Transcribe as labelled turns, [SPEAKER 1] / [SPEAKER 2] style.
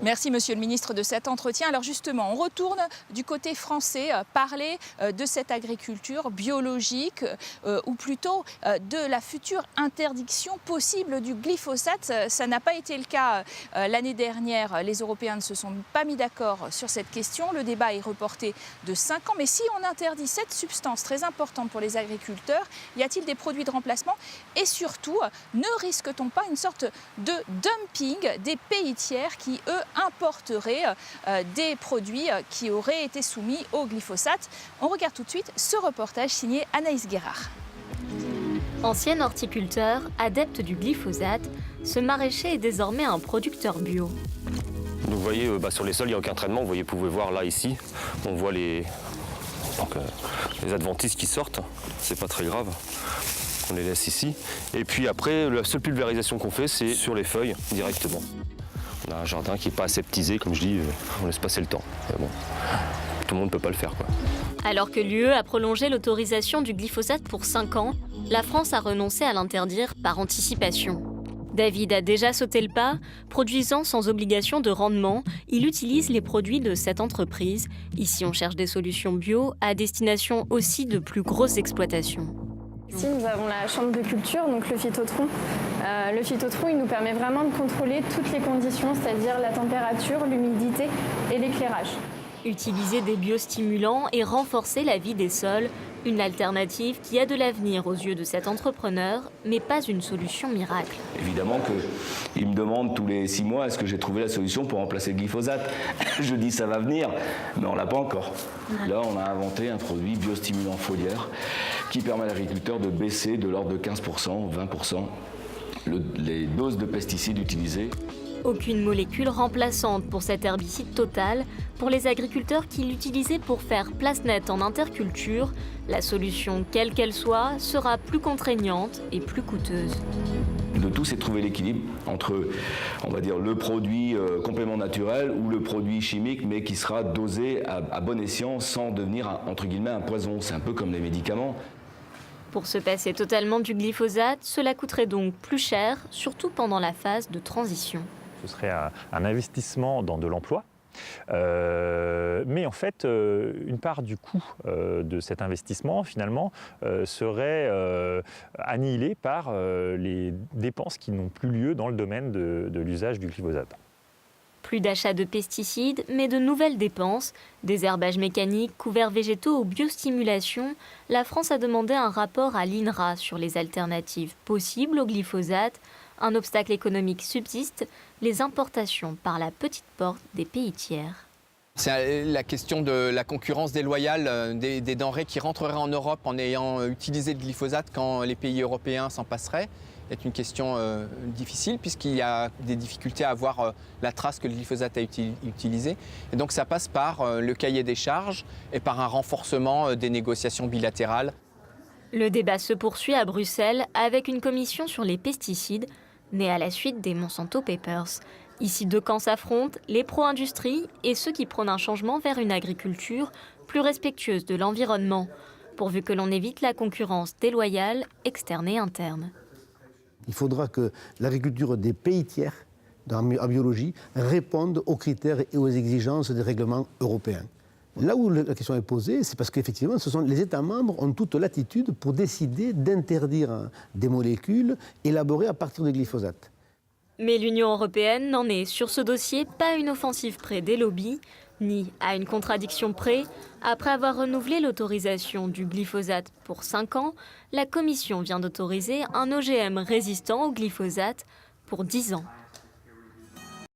[SPEAKER 1] Merci Monsieur le Ministre de cet entretien. Alors justement, on retourne du côté français parler de cette agriculture biologique ou plutôt de la future interdiction possible du glyphosate. Ça n'a pas été le cas l'année dernière. Les Européens ne se sont pas mis d'accord sur cette question. Le débat est reporté de 5 ans. Mais si on interdit cette substance très importante pour les agriculteurs, y a-t-il des produits de remplacement? Et surtout, ne risque-t-on pas une sorte de dumping des pays tiers qui, eux, importeraient des produits qui auraient été soumis au glyphosate? On regarde tout de suite ce reportage signé Anaïs Guérard.
[SPEAKER 2] Ancien horticulteur, adepte du glyphosate, ce maraîcher est désormais un producteur bio.
[SPEAKER 3] Donc vous voyez, sur les sols, il n'y a aucun traitement. Vous pouvez voir là, ici, on voit les adventices qui sortent. C'est pas très grave. On les laisse ici. Et puis après, la seule pulvérisation qu'on fait, c'est sur les feuilles, directement. On a un jardin qui n'est pas aseptisé, comme je dis, on laisse passer le temps. Mais bon, tout le monde ne peut pas le faire, quoi.
[SPEAKER 2] Alors que l'UE a prolongé l'autorisation du glyphosate pour 5 ans, la France a renoncé à l'interdire par anticipation. David a déjà sauté le pas. Produisant sans obligation de rendement, il utilise les produits de cette entreprise. Ici, on cherche des solutions bio à destination aussi de plus grosses exploitations.
[SPEAKER 4] Ici, nous avons la chambre de culture, donc le phytotron. Le phytotron, il nous permet vraiment de contrôler toutes les conditions, c'est-à-dire la température, l'humidité et l'éclairage.
[SPEAKER 2] Utiliser des biostimulants et renforcer la vie des sols, une alternative qui a de l'avenir aux yeux de cet entrepreneur, mais pas une solution miracle.
[SPEAKER 5] Évidemment qu'il me demande tous les 6 mois est-ce que j'ai trouvé la solution pour remplacer le glyphosate. Je dis ça va venir, mais on ne l'a pas encore. Là, on a inventé un produit biostimulant foliaire qui permet à l'agriculteur de baisser de l'ordre de 15%, 20% les doses de pesticides utilisées.
[SPEAKER 2] Aucune molécule remplaçante pour cet herbicide total. Pour les agriculteurs qui l'utilisaient pour faire place nette en interculture, la solution, quelle qu'elle soit, sera plus contraignante et plus coûteuse.
[SPEAKER 5] Le tout, c'est de trouver l'équilibre entre, on va dire, le produit complément naturel ou le produit chimique, mais qui sera dosé à bon escient sans devenir, entre guillemets, un poison. C'est un peu comme les médicaments.
[SPEAKER 2] Pour se passer totalement du glyphosate, cela coûterait donc plus cher, surtout pendant la phase de transition.
[SPEAKER 6] Ce serait un investissement dans de l'emploi. Mais en fait, une part du coût de cet investissement, finalement, serait annihilée par les dépenses qui n'ont plus lieu dans le domaine de l'usage du glyphosate.
[SPEAKER 2] Plus d'achat de pesticides, mais de nouvelles dépenses, désherbage mécanique, couverts végétaux ou biostimulation. La France a demandé un rapport à l'INRA sur les alternatives possibles au glyphosate. Un obstacle économique subsiste, les importations par la petite porte des pays tiers.
[SPEAKER 7] C'est la question de la concurrence déloyale des denrées qui rentreraient en Europe en ayant utilisé le glyphosate quand les pays européens s'en passeraient. C'est une question difficile puisqu'il y a des difficultés à avoir la trace que le glyphosate a utilisée. Et donc ça passe par le cahier des charges et par un renforcement des négociations bilatérales.
[SPEAKER 2] Le débat se poursuit à Bruxelles avec une commission sur les pesticides, née à la suite des Monsanto Papers. Ici, 2 camps s'affrontent, les pro-industrie et ceux qui prônent un changement vers une agriculture plus respectueuse de l'environnement, pourvu que l'on évite la concurrence déloyale, externe et interne.
[SPEAKER 8] Il faudra que l'agriculture des pays tiers, en biologie, réponde aux critères et aux exigences des règlements européens. Là où la question est posée, c'est parce qu'effectivement, les États membres ont toute latitude pour décider d'interdire des molécules élaborées à partir de glyphosate.
[SPEAKER 2] Mais l'Union européenne n'en est, sur ce dossier, pas une offensive près des lobbies, ni à une contradiction près. Après avoir renouvelé l'autorisation du glyphosate pour 5 ans, la Commission vient d'autoriser un OGM résistant au glyphosate pour 10 ans.